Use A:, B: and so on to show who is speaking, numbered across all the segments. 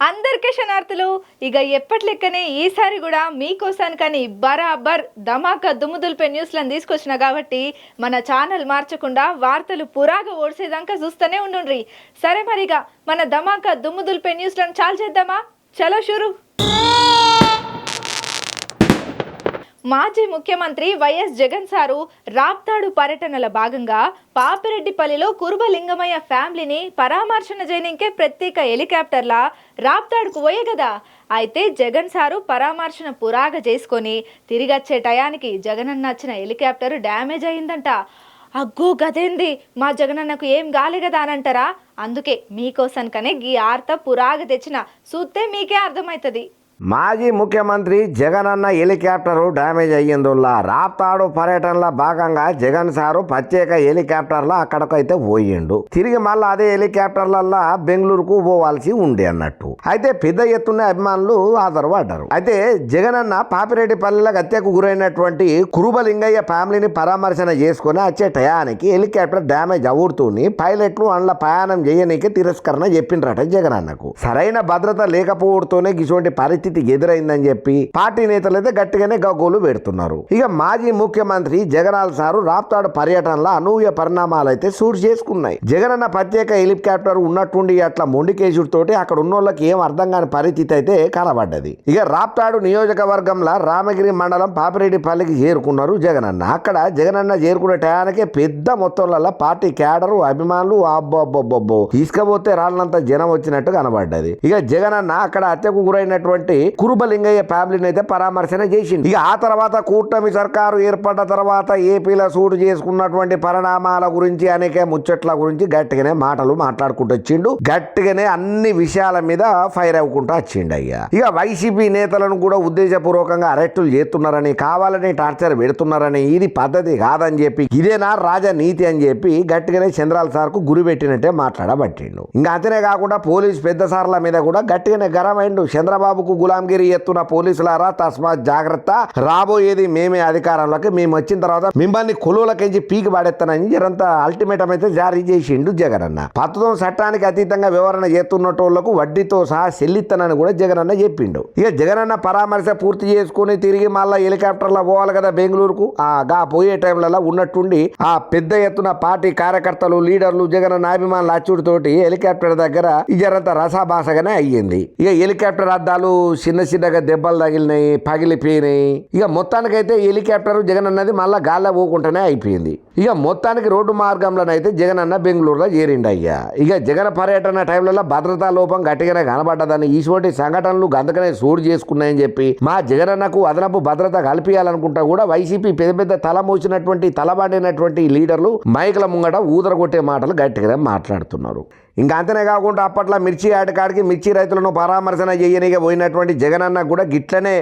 A: అందరికీ శనార్థులు. ఇక ఎప్పటి లెక్కనే ఈసారి కూడా మీకోసానికని బరాబర్ ధమాకా దుమ్ముదులిపే న్యూస్లను తీసుకొచ్చిన కాబట్టి మన ఛానల్ మార్చకుండా వార్తలు పురాగా ఓడిసేదాకా చూస్తూనే ఉండుండ్రి. సరే మరిగా మన ధమాకా దుమ్ముదులిపే న్యూస్లను చాలు చేద్దామా? చలో షురు. మాజీ ముఖ్యమంత్రి వైఎస్ జగన్ సారు రాప్తాడు పర్యటనల భాగంగా పాపిరెడ్డిపల్లిలో కురుబలింగమయ్య ఫ్యామిలీని పరామర్శన చేయనికే ప్రత్యేక హెలికాప్టర్లా రాప్తాడుకు పోయే కదా. అయితే జగన్ సారు పరామర్శన పురాగ చేసుకొని తిరిగొచ్చే టయానికి జగనన్న వచ్చిన హెలికాప్టర్ డ్యామేజ్ అయిందంట. అగ్గో గదేంది, మా జగనన్నకు ఏం గాలే కదా అని అంటారా? అందుకే మీకోసానికనే గీ ఆర్త పురాగ తెచ్చిన చూస్తే మీకే అర్థమవుతుంది.
B: మాజీ ముఖ్యమంత్రి జగనన్న హెలికాప్టరు డ్యామేజ్ అయ్యిందుల్లా రాప్తాడు పర్యటనలో భాగంగా జగన్ సారు ప్రత్యేక హెలికాప్టర్లో అక్కడికైతే పోయిండు. తిరిగి మళ్ళీ అదే హెలికాప్టర్లల్లో బెంగళూరుకు పోవాల్సి ఉండే అన్నట్టు. అయితే పెద్ద ఎత్తున అభిమానులు ఆదరపడ్డారు. అయితే జగనన్న పాపిరెడ్డిపల్లిలో హత్యకు గురైనటువంటి కురుబలింగయ్య ఫ్యామిలీని పరామర్శన చేసుకుని వచ్చే టయానికి హెలికాప్టర్ డ్యామేజ్ అవుతూని పైలట్లు అందులో ప్రయాణం చేయనీకి తిరస్కరణ చెప్పిండ్రట జగనన్నకు. సరైన భద్రత లేకపోవడంతోనే ఇటువంటి పరిస్థితి ఎదురైందని చెప్పి పార్టీ నేతలు అయితే గట్టిగానే గగ్గోలు పెడుతున్నారు. ఇక మాజీ ముఖ్యమంత్రి జగనాల్ సారు రాప్తాడు పర్యటనలో అనూహ్య పరిణామాలు అయితే చోటు చేసుకున్నాయి. జగనన్న ప్రత్యేక హెలికాప్టర్ ఉన్నట్టుండి అట్లా మొండికేసుడితోటి అక్కడ ఉన్న వాళ్ళకి ఏం అర్థం కాని పరిస్థితి అయితే కనబడ్డది. ఇక రాప్తాడు నియోజకవర్గంలో రామగిరి మండలం పాపిరెడ్డిపల్లికి చేరుకున్నారు జగనన్న. అక్కడ జగనన్న చేరుకునే టయానికే పెద్ద మొత్తంలో పార్టీ క్యాడరు అభిమానులు అబ్బో తీసుకపోతే రాళ్ళంతా జనం వచ్చినట్టు కనబడ్డది. ఇక జగనన్న అక్కడ హత్యకు గురైనటువంటి కురుబలింగయ్య ఫ్యామిలీని అయితే పరామర్శన చేసింది. ఇక ఆ తర్వాత కూటమి సర్కారు ఏర్పడ్డ తర్వాత ఏపీలో సూటు చేసుకున్నటువంటి పరిణామాల గురించి అనేక ముచ్చట్ల గురించి గట్టిగానే మాటలు మాట్లాడుకుంటూ వచ్చిండు. గట్టిగానే అన్ని విషయాల మీద ఫైర్ అవ్వకుంటూ వచ్చిండు అయ్యా. ఇక వైసీపీ నేతలను కూడా ఉద్దేశపూర్వకంగా అరెస్టులు చేస్తున్నారని, కావాలని టార్చర్ పెడుతున్నారని, ఇది పద్ధతి కాదని చెప్పి, ఇదేనా రాజనీతి అని చెప్పి గట్టిగానే చంద్రాల సార్కు గురి పెట్టినట్టే మాట్లాడబట్టిండు. ఇంకా అంతనే కాకుండా పోలీసు పెద్ద సార్ల మీద కూడా గట్టిగానే గరమైండు. చంద్రబాబుకు గులాంగిరి ఎత్తున్న పోలీసులారా తస్మాత్ జాగ్రత్త, రాబోయేది మేమే అధికారంలోకి, మేము వచ్చిన తర్వాత మిమ్మల్ని కొలువులకించి పీకి పడేస్తానని జరంత అల్టిమేటం అయితే జారీ చేసిండు జగనన్న. పత్రం చట్టానికి అతీతంగా వివరణ చేస్తున్నటోళ్లకు వడ్డీతో సహా చెల్లిస్తానని కూడా జగనన్న చెప్పిండు. ఇక జగనన్న పరామర్శ పూర్తి చేసుకుని తిరిగి మళ్ళా హెలికాప్టర్లో పోవాలి కదా బెంగళూరుకు. గా పోయే టైంలలో ఉన్నట్టుండి ఆ పెద్ద ఎత్తున పార్టీ కార్యకర్తలు, లీడర్లు, జగనన్న అభిమానుల అచ్చుడితోటి హెలికాప్టర్ దగ్గర జరంత రసాభాసగానే అయ్యింది. ఇక హెలికాప్టర్ అద్దాలు చిన్నగా దెబ్బలు తగిలినాయి, పగిలిపోయినాయి. ఇక మొత్తానికైతే హెలికాప్టర్ జగన్ అన్నది మళ్ళా గాల్లో పోకుండానే అయిపోయింది. ఇక మొత్తానికి రోడ్డు మార్గంలోనైతే జగన్ అన్న బెంగళూరులో చేరిండు అయ్యా. ఇక జగన్ పర్యటన టైంలలో భద్రతా లోపం గట్టిగానే కనబడ్డదని, ఇటువంటి సంఘటనలు గందకనే చోటు చేసుకున్నాయని చెప్పి మా జగనన్నకు అదనపు భద్రత కల్పించాలనుకుంటా కూడా వైసీపీ పెద్ద తల మోసినటువంటి, తలబాడినటువంటి లీడర్లు మైకుల ముంగట ఊదరగొట్టే మాటలు గట్టిగానే మాట్లాడుతున్నారు. ఇంకా అంతనే కాకుండా అప్పట్లో మిర్చి ఆటకాడికి మిర్చి రైతులను పరామర్శన చేయనిగా పోయినటువంటి జగనన్న కూడా గిట్లనే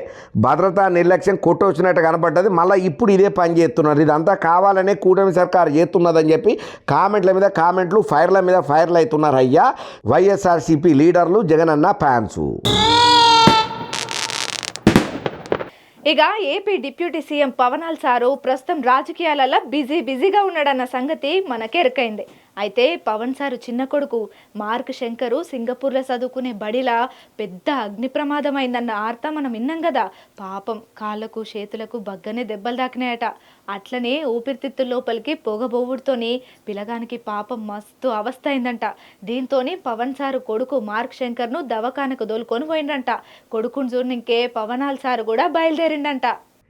B: భద్రతా నిర్లక్ష్యం కొట్టొచ్చినట్టు కనపడ్డది. మళ్ళీ ఇప్పుడు ఇదే పని చేస్తున్నారు. ఇదంతా కావాలనే కూటమి సర్కారు చేస్తున్నదని చెప్పి కామెంట్ల మీద కామెంట్లు, ఫైర్ల మీద ఫైర్లు అవుతున్నారు అయ్యా వైఎస్ఆర్సీపీ లీడర్లు, జగనన్న ఫ్యాన్సు.
A: ఇక ఏపీ డిప్యూటీ సీఎం పవనాల్ సారు ప్రస్తుతం రాజకీయాలలో బిజీగా ఉన్నాడన్న సంగతి మనకెరకైంది. అయితే పవన్ సారు చిన్న కొడుకు మార్క్ శంకరు సింగపూర్లో చదువుకునే బడిలా పెద్ద అగ్ని ప్రమాదం అయిందన్న ఆర్త మనం విన్నాం కదా. పాపం కాళ్ళకు చేతులకు బగ్గనే దెబ్బలు దాకినాయట. అట్లనే ఊపిరితిత్తుల లోపలికి పొగబోవుడుతోని పిల్లగానికి పాపం మస్తు అవస్థ అయిందంట. దీంతో పవన్ సారు కొడుకు మార్క్ శంకర్ను దవాఖానకు దోలుకొని పోయిందంట. కొడుకుని చూడనికే పవనాల్ సారు కూడా బయలుదేరిండంట.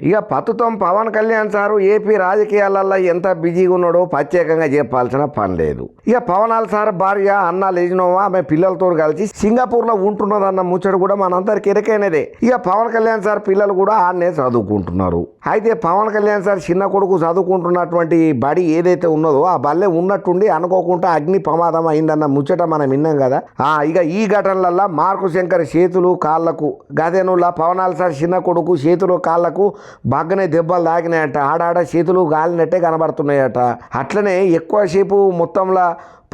B: ఇక ప్రస్తుతం పవన్ కళ్యాణ్ సారు ఏపీ రాజకీయాలలో ఎంత బిజీగా ఉన్నాడో ప్రత్యేకంగా చెప్పాల్సిన పని లేదు. ఇక పవనాల్ సార్ భార్య అన్నా లెజినోవా ఆమె పిల్లలతో కలిసి సింగపూర్లో ఉంటున్నదన్న ముచ్చట కూడా మనందరికి ఎరకైనదే. ఇక పవన్ కళ్యాణ్ సార్ పిల్లలు కూడా ఆడనే చదువుకుంటున్నారు. అయితే పవన్ కళ్యాణ్ సార్ చిన్న కొడుకు చదువుకుంటున్నటువంటి బడి ఏదైతే ఉన్నదో ఆ బల్లే ఉన్నట్టుండి అనుకోకుండా అగ్ని ప్రమాదం అయిందన్న ముచ్చట మనం విన్నాం కదా. ఇక ఈ ఘటనలల్లో మార్కు శంకర్ చేతులు, కాళ్లకు గదేనులా పవనాల్ సార్ చిన్న కొడుకు చేతులు, కాళ్లకు బాగానే దెబ్బలు తాకినాయట. ఆడాడ చేతులు గాలినట్టే కనబడుతున్నాయట. అట్లనే ఎక్కువసేపు మొత్తంలో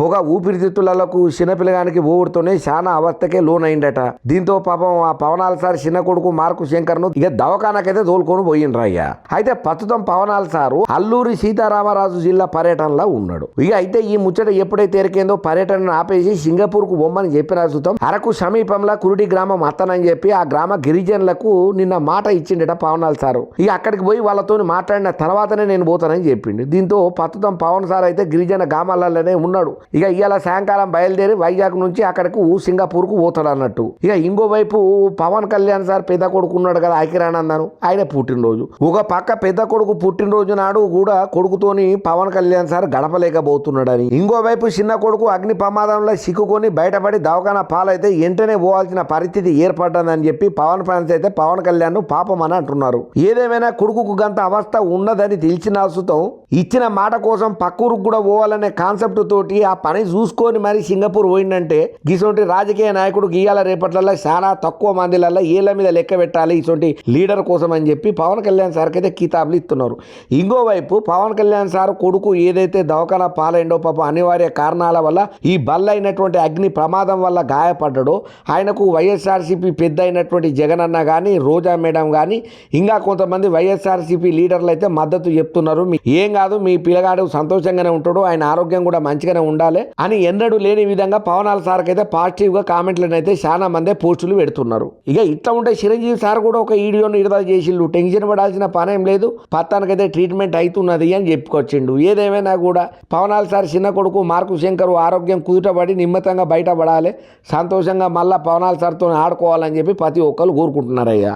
B: పొగ ఊపిరితిత్తులకు చిన్నపిల్లగానికి ఊడుతూనే చాలా అవస్థకే లోనైండట. దీంతో పాపం ఆ పవనాల్ సార్ చిన్న కొడుకు మార్కు శంకర్ను ఇక దవాఖానకైతే తోలుకొని పోయిండ్రయ్యా. అయితే ప్రస్తుతం పవనాల్ సారు అల్లూరి సీతారామరాజు జిల్లా పర్యటనలో ఉన్నాడు. ఇక అయితే ఈ ముచ్చట ఎప్పుడైతే ఎరికేందో పర్యటనను ఆపేసి సింగపూర్ కు బొమ్మని చెప్పిన సుతం అరకు సమీపంలో కురుడి గ్రామం అత్తనని చెప్పి ఆ గ్రామ గిరిజనులకు నిన్న మాట ఇచ్చిండట పవనాల్ సారు. ఇక అక్కడికి పోయి వాళ్ళతో మాట్లాడిన తర్వాతనే నేను పోతానని చెప్పిండు. దీంతో ప్రస్తుతం పవన్ సార్ అయితే గిరిజన గ్రామాలలోనే ఉన్నాడు. ఇక ఇవాళ సాయంకాలం బయలుదేరి వైజాగ్ నుంచి అక్కడికి సింగపూర్ కు పోతాడు అన్నట్టు. ఇక ఇంకోవైపు పవన్ కళ్యాణ్ సార్ పెద్ద కొడుకు ఉన్నాడు కదా ఐక్యరానందను, ఆయన పుట్టినరోజు. ఒక పక్క పెద్ద కొడుకు పుట్టినరోజు నాడు కూడా కొడుకుతోని పవన్ కళ్యాణ్ సార్ గడపలేకపోతున్నాడని, ఇంకోవైపు చిన్న కొడుకు అగ్ని ప్రమాదంలో చిక్కుకొని బయటపడి దవాఖానా పాలైతే వెంటనే పోవాల్సిన పరిస్థితి ఏర్పడ్డదని చెప్పి పవన్ ఫ్యాన్స్ అయితే పవన్ కళ్యాణ్ ను పాపం అని అంటున్నారు. ఏదేమైనా కొడుకుకు గంత అవస్థ ఉన్నదని తెలిసిన సుతం ఇచ్చిన మాట కోసం పక్కూరుకు కూడా పోవాలనే కాన్సెప్ట్ తోటి ఆ పని చూసుకొని మరి సింగపూర్ పోయిందంటే గిసొంటి రాజకీయ నాయకుడు గీయాల రేపట్లలో చాలా తక్కువ మందిలలో ఏళ్ల మీద లెక్క పెట్టాలి ఇసొంటి లీడర్ కోసం అని చెప్పి పవన్ కళ్యాణ్ సార్కి అయితే కితాబులు ఇస్తున్నారు. ఇంకోవైపు పవన్ కళ్యాణ్ సార్ కొడుకు ఏదైతే దవాఖానా పాలైండో పాపం అనివార్య కారణాల వల్ల ఈ బల్లైనటువంటి అగ్ని ప్రమాదం వల్ల గాయపడ్డాడో ఆయనకు వైఎస్ఆర్సీపీ పెద్ద అయినటువంటి జగన్ అన్న కానీ రోజా మేడం కానీ ఇంకా కొంతమంది వైఎస్ఆర్సీపీ లీడర్లు అయితే మద్దతు చెప్తున్నారు. ఏం కాదు, మీ పిల్లగాడు సంతోషంగానే ఉంటాడు, ఆయన ఆరోగ్యం కూడా మంచిగానే ఉండాలి అని ఎన్నడూ లేని విధంగా పవనాల్ సార్కి అయితే పాజిటివ్ గా కామెంట్లను అయితే చాలా మంది పోస్టులు పెడుతున్నారు. ఇక ఇట్లా ఉంటే చిరంజీవి సార్ కూడా ఒక వీడియోను విడుదల చేసిండు. టెన్షన్ పడాల్సిన పనేం లేదు, పత్తానికైతే ట్రీట్మెంట్ అవుతున్నది అని చెప్పుకొచ్చిండు. ఏదేమైనా కూడా పవనాల్ సార్ చిన్న కొడుకు మార్కు శంకర్ ఆరోగ్యం కుదుటపడి నిమ్మతంగా బయటపడాలి, సంతోషంగా మళ్ళా పవనాల్ సార్తో ఆడుకోవాలని చెప్పి ప్రతి ఒక్కరు కోరుకుంటున్నారయ్యా.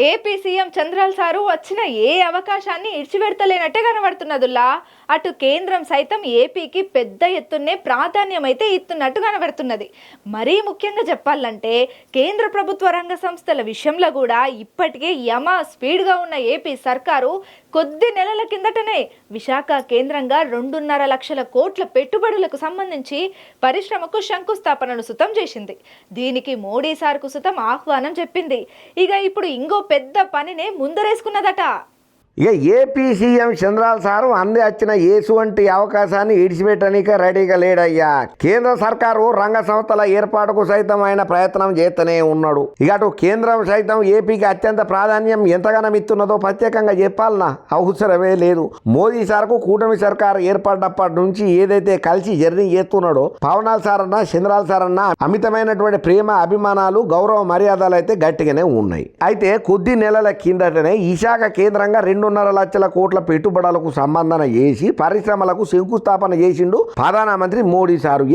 A: ఏపీ సీఎం చంద్రాల్ సారు వచ్చిన ఏ అవకాశాన్ని ఇడిచిపెడతలేనట్టే కనబడుతున్నదుల్లా. అటు కేంద్రం సైతం ఏపీకి పెద్ద ఎత్తున్నే ప్రాధాన్యం అయితే ఇస్తున్నట్టు కనబడుతున్నది. మరీ ముఖ్యంగా చెప్పాలంటే కేంద్ర ప్రభుత్వ రంగ సంస్థల విషయంలో కూడా ఇప్పటికే యమ స్పీడ్గా ఉన్న ఏపీ సర్కారు కొద్ది నెలల కిందటనే విశాఖ కేంద్రంగా 2.5 లక్షల కోట్ల పెట్టుబడులకు సంబంధించి పరిశ్రమకు శంకుస్థాపనను సుతం చేసింది. దీనికి మోడీ సార్కు సుతం ఆహ్వానం చెప్పింది. ఇక ఇప్పుడు ఇంకో పెద్ద పనినే ముందరేసుకున్నదట.
B: ఇక ఏపీ సీఎం చంద్రాల్ సారు అంది వచ్చిన ఎటువంటి అవకాశాన్ని ఇడిచిపెట్టనిక రెడీగా లేడయ్యా. కేంద్ర సర్కారు రంగ సంస్థల ఏర్పాటుకు సైతం ఆయన ప్రయత్నం చేస్తూనే ఉన్నాడు. ఇక అటు కేంద్రం సైతం ఏపీకి అత్యంత ప్రాధాన్యం ఎంతగానో ఇస్తున్నదో ప్రత్యేకంగా చెప్పాలన్నా అవసరమే లేదు. మోదీ సార్కు కూటమి సర్కారు ఏర్పడినప్పటి నుంచి ఏదైతే కలిసి జర్నీ చేస్తున్నాడో పవనాల్ సార్ అన్న చంద్రాల్ సార్ అన్న అమితమైనటువంటి ప్రేమ అభిమానాలు గౌరవ మర్యాదలు అయితే గట్టిగానే ఉన్నాయి. అయితే కొద్ది నెలల కిందటనే విశాఖ కేంద్రంగా 2.5 లక్షల కోట్ల పెట్టుబడులకు సంబంధన చేసి పరిశ్రమలకు శంకుస్థాపన చేసిండు ప్రధానమంత్రి మోడీ సారు.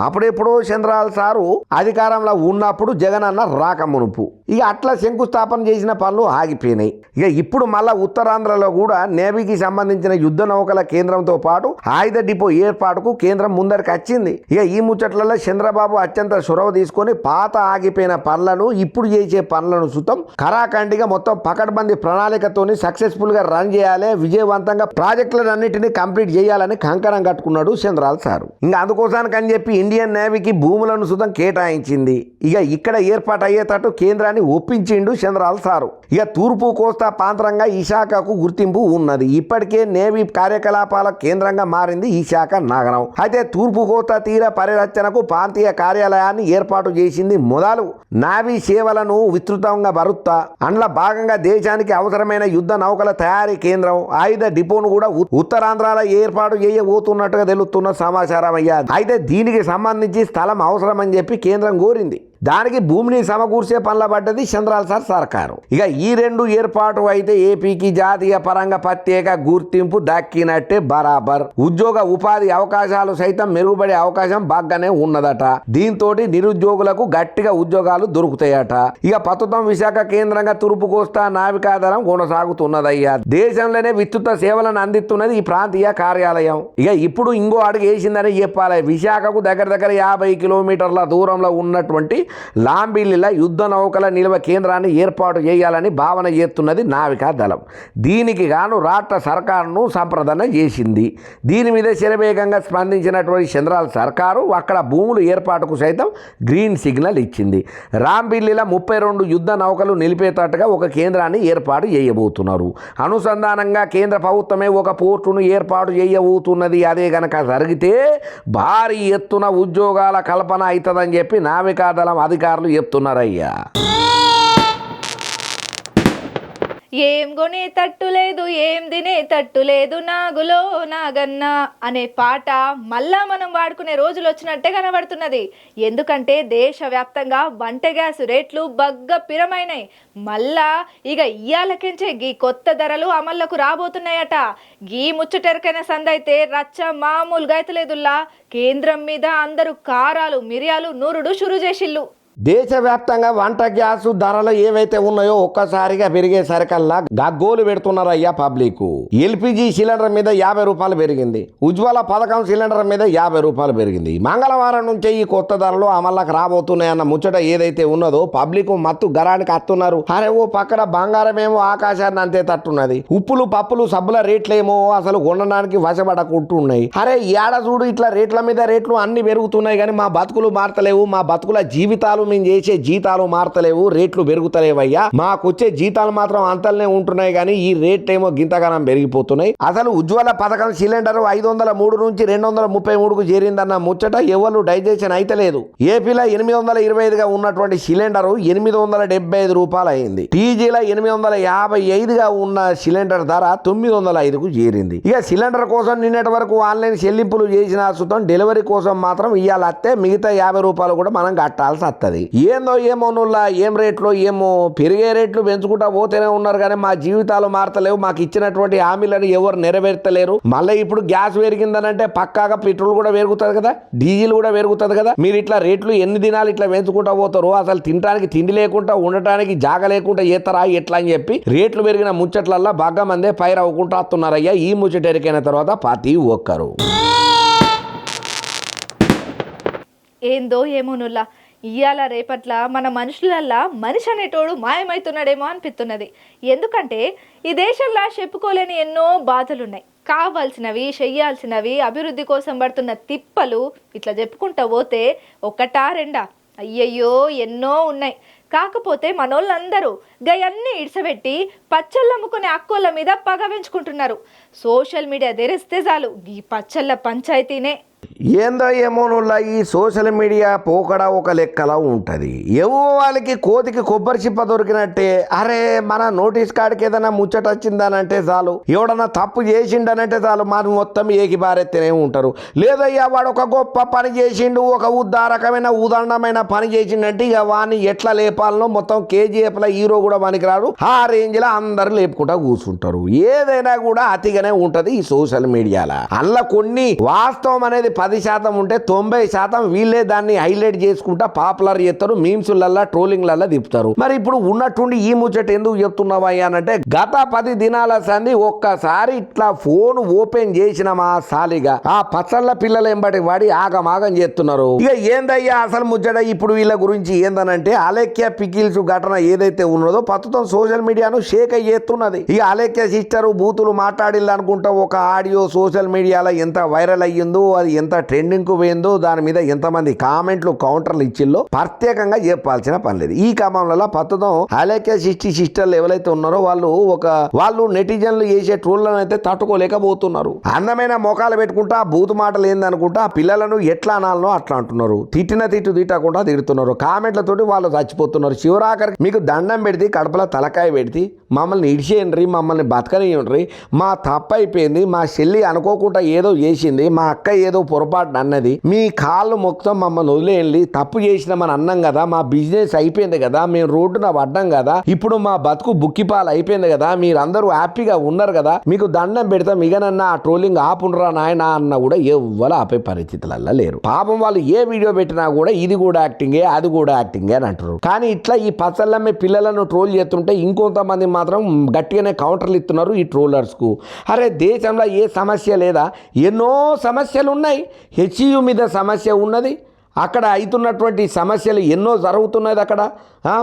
B: అప్పుడెప్పుడో చంద్రాల్ సారు అధికారంలో ఉన్నప్పుడు జగన్ అన్న రాకమునుపు ఇక అట్లా శంకుస్థాపన చేసిన పనులు ఆగిపోయినాయి. ఇక ఇప్పుడు మళ్ళా ఉత్తరాంధ్రలో కూడా నేవీకి సంబంధించిన యుద్ధ నౌకల కేంద్రంతో పాటు ఆయుధ డిపో ఏర్పాటుకు కేంద్రం ముందరికి వచ్చింది. ఇక ఈ ముచ్చట్లలో చంద్రబాబు అత్యంత చొరవ తీసుకొని పాత ఆగిపోయిన పనులను ఇప్పుడు చేసే పనులను సుతం కరాఖండిగా మొత్తం పకడ్బందీ ప్రణాళికతోని సక్సెస్ఫుల్ గా రన్ చేయాలి, విజయవంతంగా ప్రాజెక్టులన్నింటినీ కంప్లీట్ చేయాలని కంకణం కట్టుకున్నాడు చంద్రాల్ సారు. ఇంకా అందుకోసానికి అని చెప్పి ఇండియన్ నేవీకి భూములను సుతం కేటాయించింది. ఇక ఇక్కడ ఏర్పాటు అయ్యేటట్టు కేంద్రాన్ని ఒప్పించిండు చంద్రాల్ సారు. ఇక తూర్పు కోస్తా ప్రాంతంగా విశాఖకు గుర్తింపు ఉన్నది. ఇప్పటికే నేవీ కార్యకలాపాల కేంద్రంగా మారింది విశాఖ నగరం. అయితే తూర్పు కోస్తా తీర పరిరక్షణకు ప్రాంతీయ కార్యాలయాన్ని ఏర్పాటు చేసింది మొదలు నావీ సేవలను విస్తృతంగా భరుత్తా అందులో భాగంగా దేశానికి అవసరమైన యుద్ధ నౌకల తయారీ కేంద్రం ఆయుధ డిపోను కూడా ఉత్తరాంధ్రలో ఏర్పాటు చేయబోతున్నట్టుగా తెలుస్తున్న సమాచారం అయ్యా. అయితే దీనికి సంబంధించి స్థలం అవసరమని చెప్పి కేంద్రం కోరింది. దానికి భూమిని సమకూర్చే పనుల పడ్డది చంద్రాల్ సార్ సర్కారు. ఇక ఈ రెండు ఏర్పాటు అయితే ఏపీకి జాతీయ పరంగా ప్రత్యేక గుర్తింపు దక్కినట్టే బరాబర్. ఉద్యోగ ఉపాధి అవకాశాలు సైతం మెరుగుపడే అవకాశం బాగానే ఉన్నదట. దీంతో నిరుద్యోగులకు గట్టిగా ఉద్యోగాలు దొరుకుతాయట. ఇక ప్రస్తుతం విశాఖ కేంద్రంగా తూర్పు కోస్తా నావికాదళం కొనసాగుతున్నదయ్యా. దేశంలోనే విస్తృత సేవలను అందిస్తున్నది ఈ ప్రాంతీయ కార్యాలయం. ఇక ఇప్పుడు ఇంకో అడుగు వేసిందని చెప్పాలి. విశాఖకు దగ్గర 50 కిలోమీటర్ల దూరంలో ఉన్నటువంటి లాంబిల్లిల యుద్ధ నౌకల నిల్వ కేంద్రాన్ని ఏర్పాటు చేయాలని భావన చేస్తున్నది నావికా దళం. దీనికి గాను రాష్ట్ర సర్కారును సంప్రదన చేసింది. దీని మీద శరవేగంగా స్పందించినటువంటి చంద్రాల సర్కారు అక్కడ భూములు ఏర్పాటుకు సైతం గ్రీన్ సిగ్నల్ ఇచ్చింది. రాంబిల్లిల 32 యుద్ధ నౌకలు నిలిపేటట్టుగా ఒక కేంద్రాన్ని ఏర్పాటు చేయబోతున్నారు. అనుసంధానంగా కేంద్ర ప్రభుత్వమే ఒక పోర్టును ఏర్పాటు చేయబోతున్నది. అదే గనక జరిగితే భారీ ఎత్తున ఉద్యోగాల కల్పన అవుతుందని చెప్పి నావికాదళం అధికారులు చెప్తున్నారయ్యా.
A: ఏం కొనే తట్టు లేదు, ఏం తినే తట్టు లేదు, నాగులో నాగన్న అనే పాట మళ్ళా మనం వాడుకునే రోజులు వచ్చినట్టే కనబడుతున్నది. ఎందుకంటే దేశవ్యాప్తంగా వంట గ్యాస్ రేట్లు బగ్గ పిరమైనాయి. మళ్ళా ఇక ఇయ్యాలకించే గీ కొత్త ధరలు అమల్లోకి రాబోతున్నాయట. గీ ముచ్చటెరకైన సందైతే రచ్చ మామూలుగా అయితలేదుల్లా. కేంద్రం మీద అందరూ కారాలు మిరియాలు నూరుడు షురు చేసిల్లు.
B: దేశవ్యాప్తంగా వంట గ్యాస్ ధరలు ఏవైతే ఉన్నాయో ఒక్కసారిగా పెరిగేసరికల్లా గగ్గోలు పెడుతున్నారయ్యా పబ్లిక్. ఎల్పిజి సిలిండర్ మీద 50 రూపాయలు పెరిగింది. ఉజ్వల పథకం సిలిండర్ మీద 50 రూపాయలు పెరిగింది. మంగళవారం నుంచే ఈ కొత్త ధరలు అమల్లోకి రాబోతున్నాయన్న ముచ్చట ఏదైతే ఉన్నదో పబ్లిక్ మత్తు గరానికి అత్తున్నారు. అరే ఓ పక్కన బంగారమేమో ఆకాశాన్ని అంతే తట్టున్నది. ఉప్పులు పప్పులు సబ్బుల రేట్లేమో అసలు కొనడానికి వశపడకుంటున్నాయి. అరే ఏడ చూడు ఇట్లా రేట్ల మీద రేట్లు అన్ని పెరుగుతున్నాయి కానీ మా బతుకులు మారతలేవు, మా బతుకుల జీవితాలు మేము చేసే జీతాలు మారతలేవు, రేట్లు పెరుగుతలేవయ్యా. మాకొచ్చే జీతాలు మాత్రం అంతలనే ఉంటున్నాయి కానీ ఈ రేట్ ఏమో గింతగానం పెరిగిపోతున్నాయి. అసలు ఉజ్వల పథకం సిలిండర్ 503 నుంచి 233కు చేరిందన్న ముచ్చట ఎవరు డైజెషన్ అయితలేదు. ఏపీలో 825గా ఉన్నటువంటి సిలిండర్ 875 రూపాయలు అయింది. టీజీలో 855గా ఉన్న సిలిండర్ ధర 905కు చేరింది. ఇక సిలిండర్ కోసం నిన్నటి వరకు ఆన్లైన్ చెల్లింపులు చేసిన సుతం డెలివరీ కోసం మాత్రం ఇవాళ అత్తే మిగతా 50 రూపాయలు కూడా మనం కట్టాల్సి వస్తుంది. ఏందో ఏమో నుల్లా ఏం రేట్లో ఏమో పెరిగే రేట్లు పెంచుకుంటా పోతేనే ఉన్నారు కానీ మా జీవితాలు మారతలేవు. మాకు ఇచ్చినటువంటి హామీలను ఎవరు నెరవేర్తలేరు. మళ్ళీ ఇప్పుడు గ్యాస్ పెరిగిందనంటే పక్కాగా పెట్రోల్ కూడా పెరుగుతుంది కదా, డీజిల్ కూడా పెరుగుతుంది కదా. మీరు ఇట్లా రేట్లు ఎన్ని దినాలు ఇట్లా పెంచుకుంటా పోతారు? అసలు తినడానికి తిండి లేకుండా ఉండటానికి జాగ లేకుండా చేస్తారా ఎట్లా అని చెప్పి రేట్లు పెరిగిన ముచ్చట్లల్లా బాగా మందే పైరవ్వకుండా వస్తున్నారయ్యా. ఈ ముచ్చట ఎరికైన తర్వాత ప్రతి ఒక్కరు
A: ఏందో ఏమోనుల్లా ఇయ్యాల రేపట్ల మన మనుషులల్లా మనిషి అనేటోడు మాయమవుతున్నాడేమో అనిపిస్తున్నది. ఎందుకంటే ఈ దేశంలో చెప్పుకోలేని ఎన్నో బాధలున్నాయి. కావాల్సినవి చెయ్యాల్సినవి అభివృద్ధి కోసం పడుతున్న తిప్పలు ఇట్లా చెప్పుకుంటా పోతే ఒకటా రెండా అయ్యయ్యో ఎన్నో ఉన్నాయి. కాకపోతే మనోళ్ళందరూ గయన్ని ఇడ్సబెట్టి పచ్చళ్ళమ్ముకునే అక్కోళ్ళ మీద పగ పెంచుకుంటున్నారు. సోషల్ మీడియా తెరిస్తే చాలు ఈ పచ్చళ్ళ పంచాయతీనే.
B: ఏందో ఏమోనుల్లా ఈ సోషల్ మీడియా పోకడ ఒక లెక్కలా ఉంటుంది. ఏవో వాళ్ళకి కోతికి కొబ్బరి చిప్ప దొరికినట్టే. అరే మన నోటీస్ కార్డుకి ఏదైనా ముచ్చట వచ్చిందనంటే చాలు, ఎవడన్నా తప్పు చేసిండనంటే చాలు మనం మొత్తం ఏకిబారెత్తనే ఉంటారు. లేదయ్యా వాడు ఒక గొప్ప పని చేసిండు, ఒక ఉదారకమైన ఉదండమైన పని చేసిండంటే ఇక వాడిని ఎట్లా లేపాలనో మొత్తం కేజీఎఫ్ల హీరో కూడా పనికిరాడు. ఆ రేంజ్లో అందరు లేపుకుంటా కూర్చుంటారు. ఏదైనా కూడా అతిగానే ఉంటుంది ఈ సోషల్ మీడియాలో. అలా కొన్ని వాస్తవం అనేది 10% ఉంటే 90% వీళ్ళే దాన్ని హైలైట్ చేసుకుంటా పాపులర్ చేస్తారు, మీమ్స్లల్లా ట్రోలింగ్లల్లా తిప్పుతారు. మరి ఇప్పుడు ఉన్నట్టుండి ఈ ముచ్చట ఎందుకు చెప్తున్నావా అంటే గత 10 దినాల సంది ఒక్కసారి ఇట్లా ఫోన్ ఓపెన్ చేసిన మా సాలిగా ఆ పచ్చళ్ళ పిల్లలు ఎంబటి వాడి ఆగమాగం చేస్తున్నారు. ఇక ఏందయ్యా అసలు ముచ్చట ఇప్పుడు వీళ్ళ గురించి ఏందనంటే అలేఖ్య పికిల్స్ ఘటన ఏదైతే ఉన్నదో ప్రస్తుతం సోషల్ మీడియాను షేక్ అయ్యేస్తున్నది. ఇక అలేఖ్య సిస్టర్ బూతులు మాట్లాడిల్లనుకుంటా ఒక ఆడియో సోషల్ మీడియాలో ఎంత వైరల్ అయ్యిందో, అది ఎంత ట్రెండింగ్ కు పోయిందో, దాని మీద ఎంతమంది కామెంట్లు కౌంటర్లు ఇచ్చిల్లో ప్రత్యేకంగా చెప్పాల్సిన పని లేదు. ఈ క్రమంలో ప్రస్తుతం అలేఖ్య సిస్టర్లు ఎవరైతే ఉన్నారో వాళ్ళు నెటిజన్లు చేసే ట్రోళ్లను అయితే తట్టుకోలేకపోతున్నారు. అందమైన మోకాలు పెట్టుకుంటా బూతు మాటలు ఏందనుకుంటా ఆ పిల్లలను ఎట్లా అనాలనో అట్లా అంటున్నారు. తిట్టకుండా తిడుతున్నారు. కామెంట్లతోటి వాళ్ళు చచ్చిపోతున్నారు. చివరాఖరికి మీకు దండం పెడితే కడపలో తలకాయ పెడితే మమ్మల్ని ఇడిచేయండి, మమ్మల్ని బతకనియండి, మా తప్పు అయిపోయింది, మా చెల్లి అనుకోకుండా ఏదో చేసింది, మా అక్క ఏదో పొరపాటు అన్నది, మీ కాళ్ళు మొత్తం మమ్మల్ని వదిలేయండి, తప్పు చేసినామని అన్నాం కదా, మా బిజినెస్ అయిపోయింది కదా, మేము రోడ్డున పడ్డాం కదా, ఇప్పుడు మా బతుకు బుక్కిపాలు అయిపోయింది కదా, మీరందరూ హ్యాపీగా ఉన్నారు కదా, మీకు దండం పెడతాం, ఇకనన్నా ఆ ట్రోలింగ్ ఆపుండ్రా నాయన అన్న కూడా ఎవ్వరు ఆపే పరిస్థితులలో లేరు. పాపం వాళ్ళు ఏ వీడియో పెట్టినా కూడా ఇది కూడా యాక్టింగే అది కూడా యాక్టింగే అని అంటారు. కానీ ఇట్లా ఈ పచ్చళ్ళమ్మే పిల్లలను ట్రోల్ చేస్తుంటే ఇంకొంతమంది మాత్రం గట్టిగానే కౌంటర్లు ఇస్తున్నారు ఈ ట్రోలర్స్ కు. అరే దేశంలో ఏ సమస్య లేదా? ఎన్నో సమస్యలు ఉన్నాయి. హెచ్యు మీద సమస్య ఉన్నది, అక్కడ అవుతున్నటువంటి సమస్యలు ఎన్నో జరుగుతున్నది అక్కడ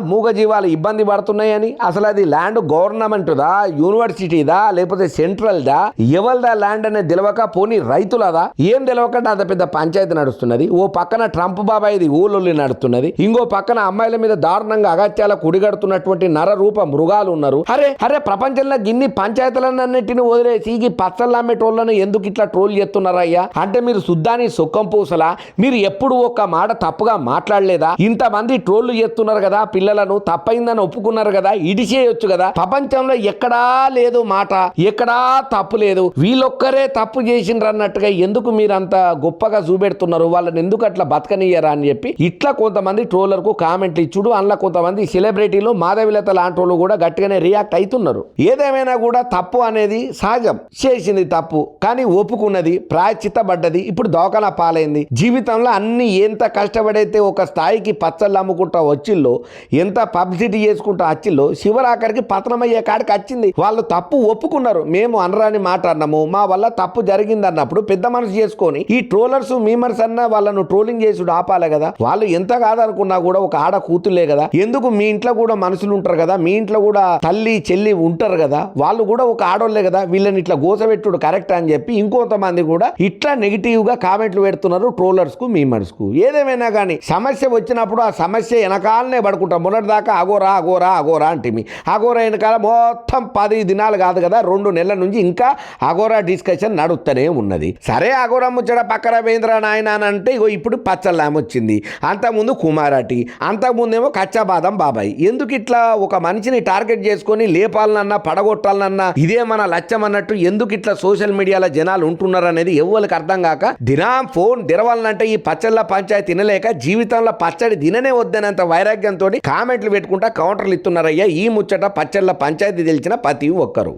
B: మూగజీవాలు ఇబ్బంది పడుతున్నాయని. అసలు అది ల్యాండ్ గవర్నమెంట్దా, యూనివర్సిటీదా, లేకపోతే సెంట్రల్దా, ఎవరిదా ల్యాండ్ అనేది తెలియక, పోనీ రైతులదా, ఏం తెలియకుండా అంత పెద్ద పంచాయతీ నడుస్తున్నది. ఓ పక్కన ట్రంప్ బాబాయిది ఊళ్ళొల్లి నడుస్తున్నది, ఇంకో పక్కన అమ్మాయిల మీద దారుణంగా అగత్యాల కుడిగడుతున్నటువంటి నరరూప మృగాలు ఉన్నారు. అరే ప్రపంచంలో గిన్ని పంచాయతీలన్నింటిని వదిలేసి ఈ పచ్చళ్ళు అమ్మేటోళ్ళను ఎందుకు ఇట్లా ట్రోల్ చేస్తున్నారయ్యా? అంటే మీరు శుద్ధాన్ని సొక్కం పూసలా? మీరు ఎప్పుడు ఒక్క మాట తప్పుగా మాట్లాడలేదా? ఇంతమంది ట్రోళ్లు చేస్తున్నారు కదా, పిల్లలను తప్పైందని ఒప్పుకున్నారు కదా, ఇడిచేయొచ్చు కదా. ప్రపంచంలో ఎక్కడా లేదు మాట, ఎక్కడా తప్పు లేదు, వీళ్ళొక్కరే తప్పు చేసిండ్రు అన్నట్టుగా ఎందుకు మీరు అంత గొప్పగా చూపెడుతున్నారు? వాళ్ళని ఎందుకు అట్లా బతకనియ్యరా అని చెప్పి ఇట్లా కొంతమంది ట్రోలర్కు కామెంట్లు ఇచ్చుడు, అందులో కొంతమంది సెలబ్రిటీలు మాధవిలత లాంటి వాళ్ళు కూడా గట్టిగానే రియాక్ట్ అవుతున్నారు. ఏదేమైనా కూడా తప్పు అనేది సహజం, చేసింది తప్పు కానీ ఒప్పుకున్నది, ప్రాయశ్చిత్తపడ్డది, ఇప్పుడు దోకలా పాలైంది. జీవితంలో అన్ని ఎంత కష్టపడైతే ఒక స్థాయికి పచ్చళ్ళు అమ్ముకుంటా వచ్చిల్లో, ఎంత పబ్లిసిటీ చేసుకుంటా వచ్చిల్లో, శివరాఖరికి పతనమయ్యే కాడికి వచ్చింది. వాళ్ళు తప్పు ఒప్పుకున్నారు. మేము అనరాని మాట అన్నాము, మా వల్ల తప్పు జరిగింది అన్నప్పుడు పెద్ద మనసు చేసుకొని ఈ ట్రోలర్స్ మీమర్స్ అన్న వాళ్ళను ట్రోలింగ్ చేసుడు ఆపాలి కదా. వాళ్ళు ఎంత కాదనుకున్నా కూడా ఒక ఆడ కూతుర్లే కదా. ఎందుకు మీ ఇంట్లో కూడా మనుషులు ఉంటారు కదా, మీ ఇంట్లో కూడా తల్లి చెల్లి ఉంటారు కదా, వాళ్ళు కూడా ఒక ఆడోళ్లే కదా, వీళ్ళని ఇట్లా గోసపెట్టుడు కరెక్ట్ అని చెప్పి ఇంకొంతమంది కూడా ఇట్లా నెగిటివ్ గా కామెంట్లు పెడుతున్నారు ట్రోలర్స్ కు మీమర్స్ కు. ఏదేమైనా కానీ సమస్య వచ్చినప్పుడు ఆ సమస్య వెనకాలనే పడుకుంటాం. మొన్నటి దాకా అగోరా అగోరా అగోరా అంటే అగోరా వెనకాల మొత్తం 10 దినాలు కాదు కదా, 2 నెలల నుంచి ఇంకా అగోరా డిస్కషన్ నడుస్తూనే ఉన్నది. సరే అగోరా ముచ్చట పక్కన వేంద్ర నాయన అంటే ఇగో ఇప్పుడు పచ్చళ్ళామ వచ్చింది, అంతకుముందు కుమారటి, అంతకుముందేమో కచ్చాబాదం బాబాయ్. ఎందుకు ఇట్లా ఒక మనిషిని టార్గెట్ చేసుకొని లేపాలనన్నా పడగొట్టాలనన్నా ఇదే మన లక్ష్యం అన్నట్టు ఎందుకు ఇట్లా సోషల్ మీడియాలో జనాలు ఉంటున్నారు అనేది ఎవరికి అర్థం కాక దినం ఫోన్ తెరవాలంటే ఈ పచ్చళ్ళ పంచాయతీ తినలేక జీవితంలో పచ్చడి తిననే వద్దనంత వైరాగ్యంతో కామెంట్లు పెట్టుకుంటా కౌంటర్లు ఇస్తున్నారయ్యా. ఈ ముచ్చట పచ్చళ్ళ పంచాయతీ తెలిసిన ప్రతి ఒక్కరు.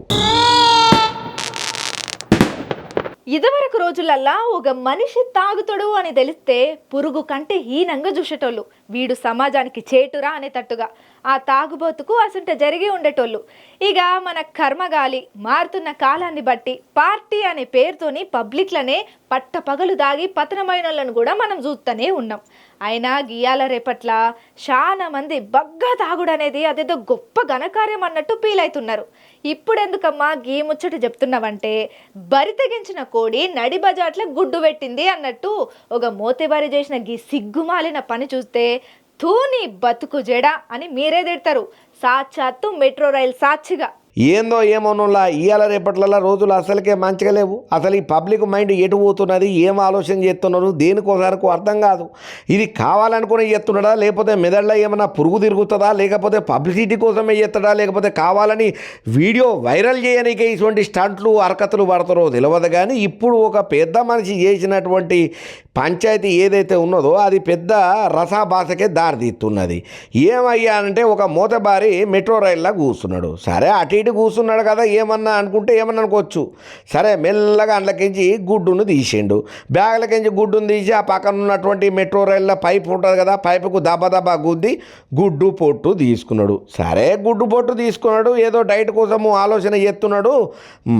A: ఇదివరకు రోజులల్లా ఒక మనిషి తాగుతాడు అని తెలిస్తే పురుగు కంటే హీనంగా చూసేటోళ్ళు, వీడు సమాజానికి చేటురా అనేటట్టుగా. ఆ తాగుబోతుకు అసంట జరిగి ఉండేటోళ్ళు. ఇక మన కర్మగాలి మారుతున్న కాలాన్ని బట్టి పార్టీ అనే పేరుతోని పబ్లిక్లనే పట్టపగలు దాగి పతనమైన వాళ్ళను కూడా మనం చూస్తూనే ఉన్నాం. అయినా గీయాల రేపట్ల చాలా మంది బగ్గా తాగుడు అనేది అదేదో గొప్ప ఘనకార్యం అన్నట్టు ఫీల్ అవుతున్నారు. ఇప్పుడెందుకమ్మా గీ ముచ్చట చెప్తున్నావంటే, బరి తెగించిన కోడి నడి బజాట్ల గుడ్డు పెట్టింది అన్నట్టు ఒక మోతేబారి చేసిన గీ సిగ్గుమాలిన పని చూస్తే తూని బతుకు జడ అని మీరే తిడతారు, సాక్షాత్తు మెట్రో రైల్ సాక్షిగా.
B: ఏందో ఏమోనులా ఇవాళ రేపట్ల రోజులు అసలుకే మంచిగా లేవు. అసలు ఈ పబ్లిక్ మైండ్ ఎటు పోతున్నది, ఏం ఆలోచన చేస్తున్నారు, దేనికోసారికి అర్థం కాదు. ఇది కావాలనుకుని చేస్తున్నాడా, లేకపోతే మెదడులో ఏమైనా పురుగు తిరుగుతుందా, లేకపోతే పబ్లిసిటీ కోసమే చేస్తాడా, లేకపోతే కావాలని వీడియో వైరల్ చేయడానికి ఇటువంటి స్టంట్లు హరకతులు పడతారో తెలియదు. కానీ ఇప్పుడు ఒక పెద్ద మనిషి చేసినటువంటి పంచాయతీ ఏదైతే ఉన్నదో అది పెద్ద రసాభాసకే దారితీస్తున్నది. ఏమయ్యా అంటే ఒక మూతబారి మెట్రో రైల్లో కూర్చున్నాడు. సరే అటు ఇటు కూర్చున్నాడు కదా, ఏమన్నా అనుకుంటే ఏమన్నా అనుకోవచ్చు. సరే మెల్లగా అందులోకించి గుడ్డును తీసిండు. బ్యాగ్లకించి గుడ్డును తీసి ఆ పక్కన ఉన్నటువంటి మెట్రో రైల్లో పైప్ ఉంటుంది కదా, పైపుకు దబ్బా గుద్ది గుడ్డు పొట్టు తీసుకున్నాడు. సరే గుడ్డు పొట్టు తీసుకున్నాడు, ఏదో డైట్ కోసము ఆలోచన చేస్తున్నాడు,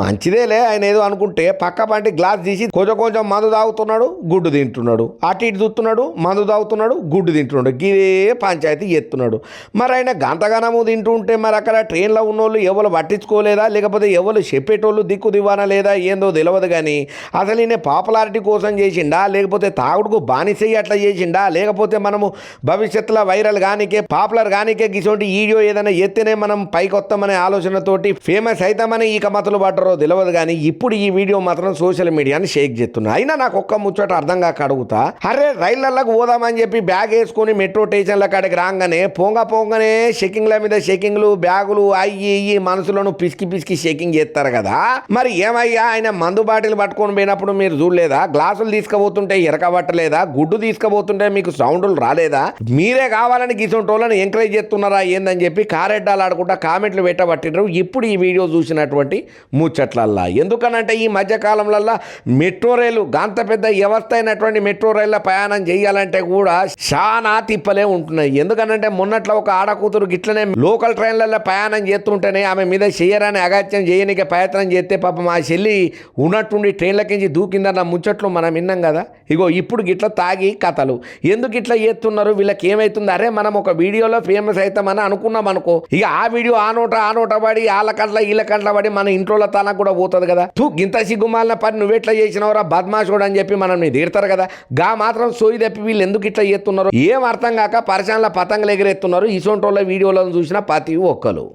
B: మంచిదేలే ఆయన ఏదో అనుకుంటే పక్క పంటి గ్లాస్ తీసి కొంచెం మందు తాగుతున్నాడు, గుడ్డు తింటున్నాడు, అటు ఇటు చూస్తున్నాడు, మందు తాగుతున్నాడు, గుడ్డు తింటున్నాడు. గిదే పంచాయతీ ఎత్తున్నాడు. మరి ఆయన గంతగనము తింటుంటే మరి అక్కడ ట్రైన్లో ఉన్నోళ్ళు ఎవరు పట్టించుకోలేదా, లేకపోతే ఎవరు చెప్పేటోళ్ళు దిక్కు దివానా లేదా ఏందో తెలియదు. కానీ అసలు ఈయన పాపులారిటీ కోసం చేసిండా, లేకపోతే తాగుడుకు బానిసయ్యి అట్లా చేసిండా, లేకపోతే మనము భవిష్యత్తులో వైరల్ కానికే పాపులర్ కానికే గిసోంటి వీడియో ఏదైనా ఎత్తేనే మనం పైకి వస్తామనే ఆలోచనతోటి ఫేమస్ అవుతామని ఈ కమతలు పడ్డారో తెలియదు. కానీ ఇప్పుడు ఈ వీడియో మాత్రం సోషల్ మీడియాని షేక్ చేస్తున్నా. అయినా నాకు ఒక్క ముచ్చట అర్థం కాక అడుగుతా, అరే రైళ్లలోకి పోదామని చెప్పి బ్యాగ్ వేసుకొని మెట్రో స్టేషన్ల కాడికి రాగానే పోంగానే షెకింగ్ల మీద షెకింగ్లు, బ్యాగులు అయ్యి మనసులను పిసికి షేకింగ్ చేస్తారు కదా. మరి ఏమయ్యా ఆయన మందు బాటిల్ పట్టుకొని పోయినప్పుడు మీరు చూడలేదా, గ్లాసులు తీసుకుపోతుంటే ఎరకబట్టలేదా, గుడ్డు తీసుకుపోతుంటే మీకు సౌండ్లు రాలేదా, మీరే కావాలని గిసొంటోళ్ళని ఎంకరేజ్ చేస్తున్నారా ఏందని చెప్పి కారెడ్డాలు ఆడుకుంటా కామెంట్లు పెట్టబట్టినారు. ఇప్పుడు ఈ వీడియో చూసినటువంటి ముచ్చట్లల్లా ఎందుకనంటే ఈ మధ్యకాలంలో మెట్రో రైలు గంత పెద్ద వ్యవస్థ అయినటువంటి మెట్రో రైల్లో ప్రయాణం చేయాలంటే కూడా చాలా తిప్పలే ఉంటున్నాయి. ఎందుకనంటే మొన్నట్లో ఒక ఆడకూతురు గిట్లనే లోకల్ ట్రైన్లలో ప్రయాణం చేస్తుంటేనే ఆమె మీద చెయ్యరాని అగాత్యం చేయనికే ప్రయత్నం చేస్తే పాపం మా చెల్లి ఉన్నట్టుండి ట్రైన్లకించి దూకిందన్న ముచ్చట్లు మనం విన్నాం కదా. ఇగో ఇప్పుడు గిట్ల తాగి కథలు ఎందుకు ఇట్లా చేస్తున్నారు, వీళ్ళకి ఏమవుతుంది, అరే మనం ఒక వీడియోలో ఫేమస్ అవుతామని అనుకున్నాం అనుకో, ఇక ఆ వీడియో ఆ నోట పడి వాళ్ళ కంట్ల వీళ్ళ కంట్ల పడి మన ఇంట్లో తనకు కూడా పోతుంది కదా. గింత సిగ్గుమాలిన పని నువ్వెట్లా చేసినవరా బద్మాషోడు అని చెప్పి మనం తీరుతారు కదా. గా మాత్రం సోయి తప్పి వీళ్ళు ఎందుకు ఇట్లా చేస్తున్నారు ఏం అర్థం కాక పరిశానల పతంగులు ఎగిరెత్తున్నారు ఇసొంటోళ్ళ వీడియోలను చూసిన ప్రతి ఒక్కరు.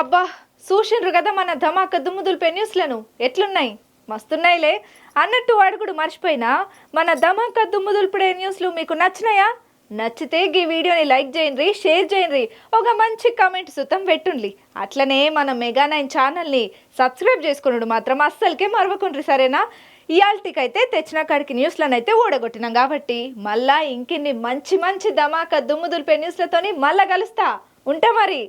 A: అబ్బా చూసిండ్రు కదా మన ధమాక దుమ్ముదులు న్యూస్లను ఎట్లున్నాయి, మస్తున్నాయిలే అన్నట్టు అడుగుడు మర్చిపోయినా మన ధమాక దుమ్ముదులు న్యూస్లు మీకు నచ్చినాయా? నచ్చితే ఈ వీడియోని లైక్ చేయండి, షేర్ చేయండి, ఒక మంచి కామెంట్ సుతం పెట్టుండ్లి. అట్లనే మన మెగా9 ఛానల్ని సబ్స్క్రైబ్ చేసుకున్నాడు మాత్రం అస్సలకే మరవకుండ్రి సరేనా. ఇయాల్టికైతే తెచ్చిన కాడికి న్యూస్లనైతే ఓడగొట్టినాం కాబట్టి మళ్ళా ఇంకిన్ని మంచి మంచి ధమాక దుమ్ముదులు న్యూస్లతోని మళ్ళా కలుస్తా ఉంటా మరి.